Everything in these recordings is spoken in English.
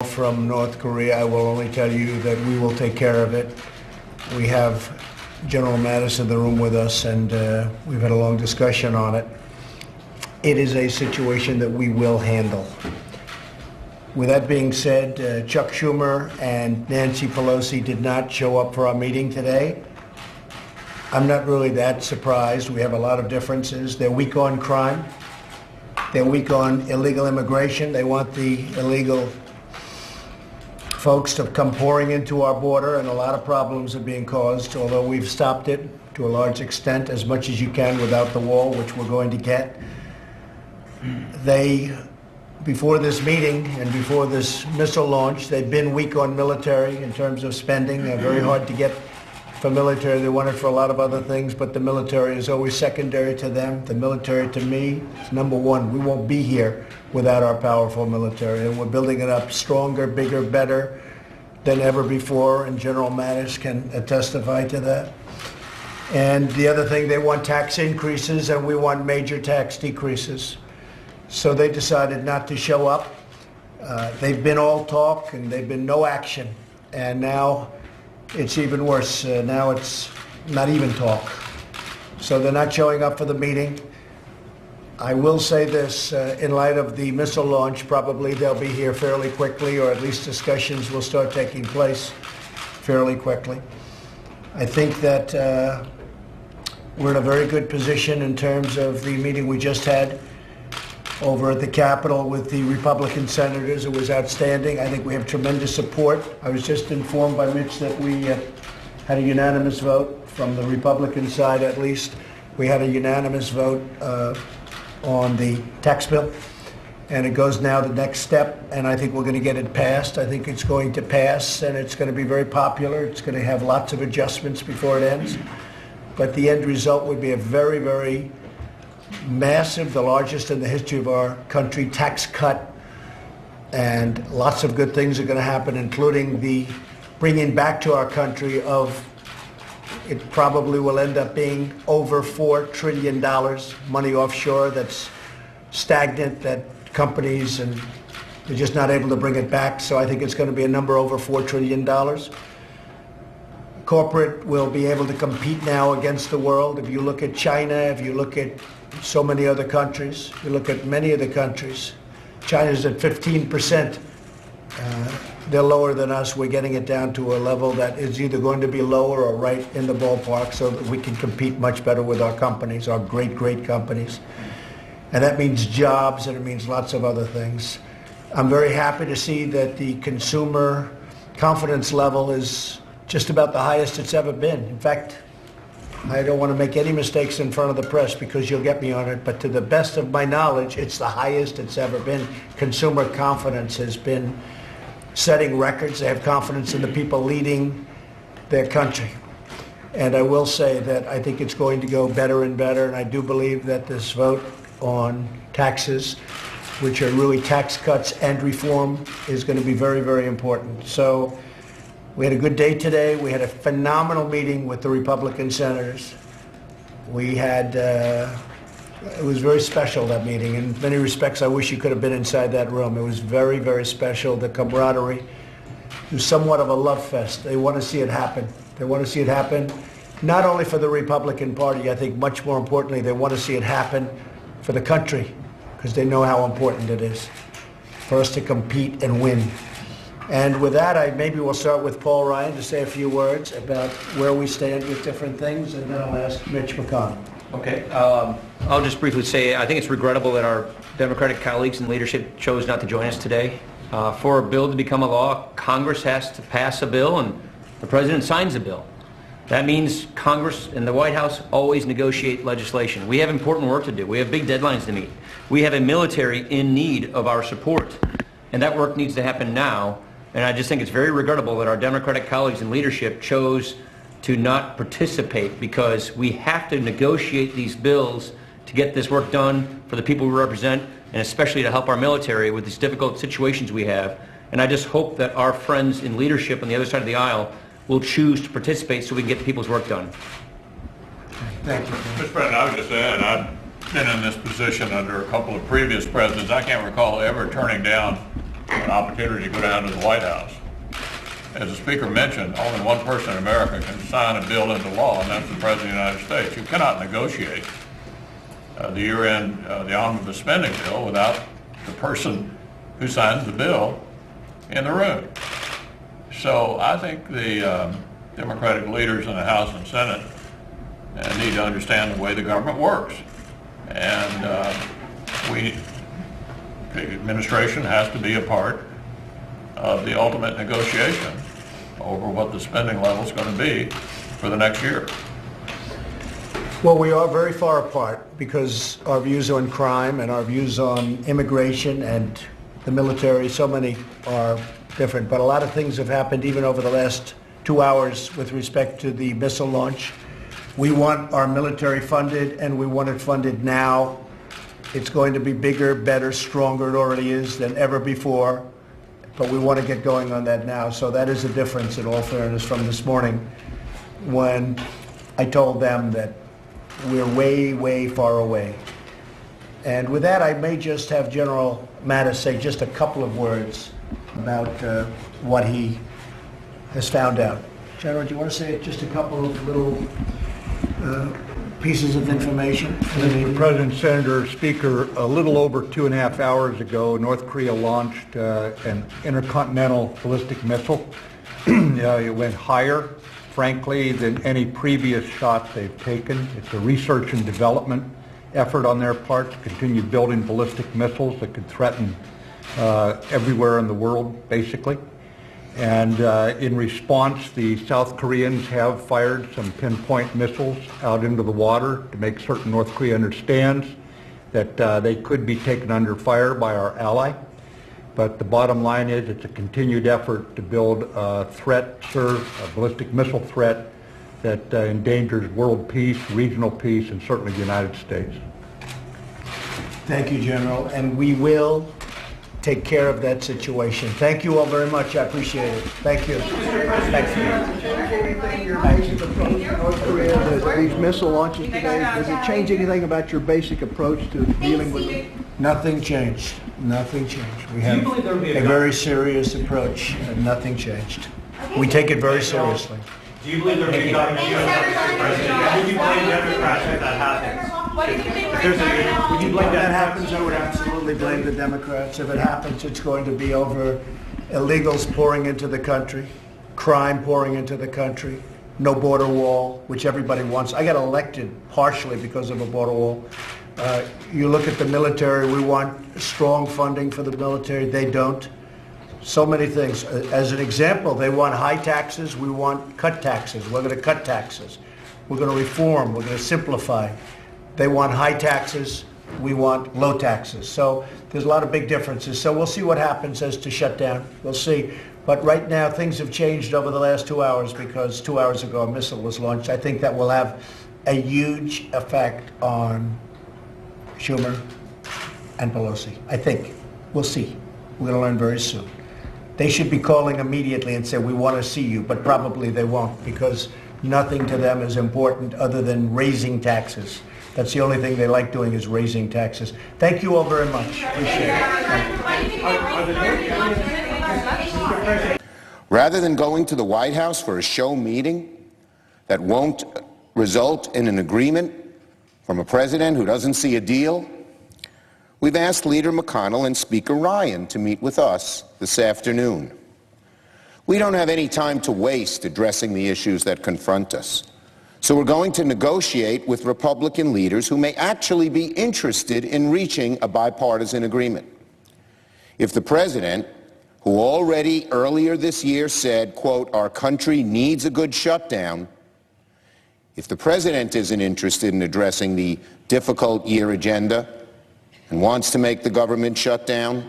from North Korea. I will only tell you that we will take care of it. We have General Mattis in the room with us, and we've had a long discussion on it. It is a situation that we will handle. With that being said, Chuck Schumer and Nancy Pelosi did not show up for our meeting today. I'm not really that surprised. We have a lot of differences. They're weak on crime. They're weak on illegal immigration. They want the illegal folks to come pouring into our border, and a lot of problems are being caused, although we've stopped it to a large extent, as much as you can without the wall, which we're going to get. They, before this meeting and before this missile launch, they've been weak on military in terms of spending. They're very hard to get for military. They want it for a lot of other things, but the military is always secondary to them. The military, to me, is number one. We won't be here without our powerful military, and we're building it up stronger, bigger, better than ever before, and General Mattis can testify to that. And the other thing, they want tax increases, and we want major tax decreases. So they decided not to show up. They've been all talk, and they've been no action. And now it's even worse. Now it's not even talk. So they're not showing up for the meeting. I will say this, in light of the missile launch, probably they'll be here fairly quickly, or at least discussions will start taking place fairly quickly. I think that we're in a very good position in terms of the meeting we just had over at the Capitol with the Republican senators. It was outstanding. I think we have tremendous support. I was just informed by Mitch that we had a unanimous vote from the Republican side, at least. We had a unanimous vote on the tax bill, and it goes now the next step, and I think we're going to get it passed. I think it's going to pass, and it's going to be very popular. It's going to have lots of adjustments before it ends, but the end result would be a very, very massive, the largest in the history of our country, tax cut, and lots of good things are going to happen, including the bringing back to our country of, it probably will end up being over $4 trillion money offshore that's stagnant, that companies, and they're just not able to bring it back. So I think it's going to be a number over $4 trillion. Corporate will be able to compete now against the world. If you look at China, if you look at so many other countries, you look at many of the countries, China's at 15%. They're lower than us. We're getting it down to a level that is either going to be lower or right in the ballpark, so that we can compete much better with our companies, our great, great companies. And that means jobs, and it means lots of other things. I'm very happy to see that the consumer confidence level is just about the highest it's ever been. In fact, I don't want to make any mistakes in front of the press because you'll get me on it, but to the best of my knowledge, it's the highest it's ever been. Consumer confidence has been setting records. They have confidence in the people leading their country. And I will say that I think it's going to go better and better, and I do believe that this vote on taxes, which are really tax cuts and reform, is going to be very, very important. So we had a good day today. We had a phenomenal meeting with the Republican senators. We had, it was very special, that meeting. In many respects, I wish you could have been inside that room. It was very, very special. The camaraderie. It was somewhat of a love fest. They want to see it happen. They want to see it happen, not only for the Republican Party. I think much more importantly, they want to see it happen for the country, because they know how important it is for us to compete and win. And with that, maybe we'll start with Paul Ryan to say a few words about where we stand with different things, and then I'll ask Mitch McConnell. Okay. I'll just briefly say I think it's regrettable that our Democratic colleagues in leadership chose not to join us today. For a bill to become a law, Congress has to pass a bill, and the President signs a bill. That means Congress and the White House always negotiate legislation. We have important work to do. We have big deadlines to meet. We have a military in need of our support, and that work needs to happen now. And I just think it's very regrettable that our Democratic colleagues in leadership chose to not participate, because we have to negotiate these bills to get this work done for the people we represent, and especially to help our military with these difficult situations we have. And I just hope that our friends in leadership on the other side of the aisle will choose to participate so we can get the people's work done. Thank you. Mr. President, I would just add, I've been in this position under a couple of previous presidents. I can't recall ever turning down an opportunity to go down to the White House. As the Speaker mentioned, only one person in America can sign a bill into law, and that's the President of the United States. You cannot negotiate the year-end, the omnibus spending bill without the person who signs the bill in the room. So I think the Democratic leaders in the House and Senate need to understand the way the government works. And the administration has to be a part of the ultimate negotiation over what the spending level is going to be for the next year. Well, we are very far apart because our views on crime and our views on immigration and the military, so many are different. But a lot of things have happened even over the last 2 hours with respect to the missile launch. We want our military funded, and we want it funded now. It's going to be bigger, better, stronger, it already is, than ever before. But we want to get going on that now. So that is a difference, in all fairness, from this morning when I told them that we're way, way far away. And with that, I may just have General Mattis say just a couple of words about what he has found out. General, do you want to say just a couple of little pieces of information? Mr. President, Senator, Speaker, a little over 2.5 hours ago, North Korea launched an intercontinental ballistic missile. It went higher, frankly, than any previous shot they've taken. It's a research and development effort on their part to continue building ballistic missiles that could threaten everywhere in the world, basically. And in response, the South Koreans have fired some pinpoint missiles out into the water to make certain North Korea understands that they could be taken under fire by our ally. But the bottom line is it's a continued effort to build a threat, a ballistic missile threat that endangers world peace, regional peace, and certainly the United States. Thank you, General. And we will take care of that situation. Thank you all very much. I appreciate it. Thank you. Thank you. North Korea, these missile launches today, does it change anything about your basic approach to dealing with it? Nothing changed. Nothing changed. We have a very serious approach, and nothing changed. We take it very seriously. Do you believe there will be President? Would you blame Democrats if that happens? Would you blame that happens? I would absolutely blame the Democrats. If it happens, it's going to be over illegals pouring into the country, crime pouring into the country, no border wall, which everybody wants. I got elected partially because of a border wall. You look at the military, we want strong funding for the military. They don't. So many things. As an example, they want high taxes. We want cut taxes. We're going to cut taxes. We're going to reform. We're going to simplify. They want high taxes. We want low taxes. So there's a lot of big differences. So we'll see what happens as to shutdown. We'll see. But right now, things have changed over the last 2 hours because 2 hours ago a missile was launched. I think that will have a huge effect on Schumer and Pelosi. I think. We'll see. We're going to learn very soon. They should be calling immediately and say, we want to see you, but probably they won't because nothing to them is important other than raising taxes. That's the only thing they like doing is raising taxes. Thank you all very much. Appreciate it. Rather than going to the White House for a show meeting that won't result in an agreement from a president who doesn't see a deal, we've asked Leader McConnell and Speaker Ryan to meet with us this afternoon. We don't have any time to waste addressing the issues that confront us. So we're going to negotiate with Republican leaders who may actually be interested in reaching a bipartisan agreement. If the president, who already earlier this year said, quote, our country needs a good shutdown, if the president isn't interested in addressing the difficult year agenda and wants to make the government shut down,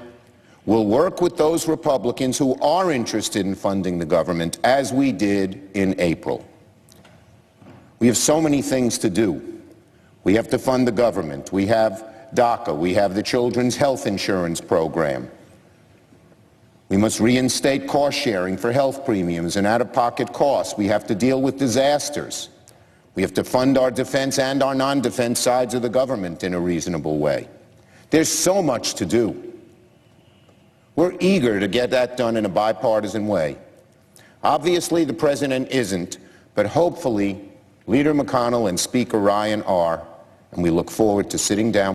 we'll work with those Republicans who are interested in funding the government, as we did in April. We have so many things to do. We have to fund the government. We have DACA. We have the Children's Health Insurance Program. We must reinstate cost sharing for health premiums and out-of-pocket costs. We have to deal with disasters. We have to fund our defense and our non-defense sides of the government in a reasonable way. There's so much to do. We're eager to get that done in a bipartisan way. Obviously, the president isn't, but hopefully Leader McConnell and Speaker Ryan are, and we look forward to sitting down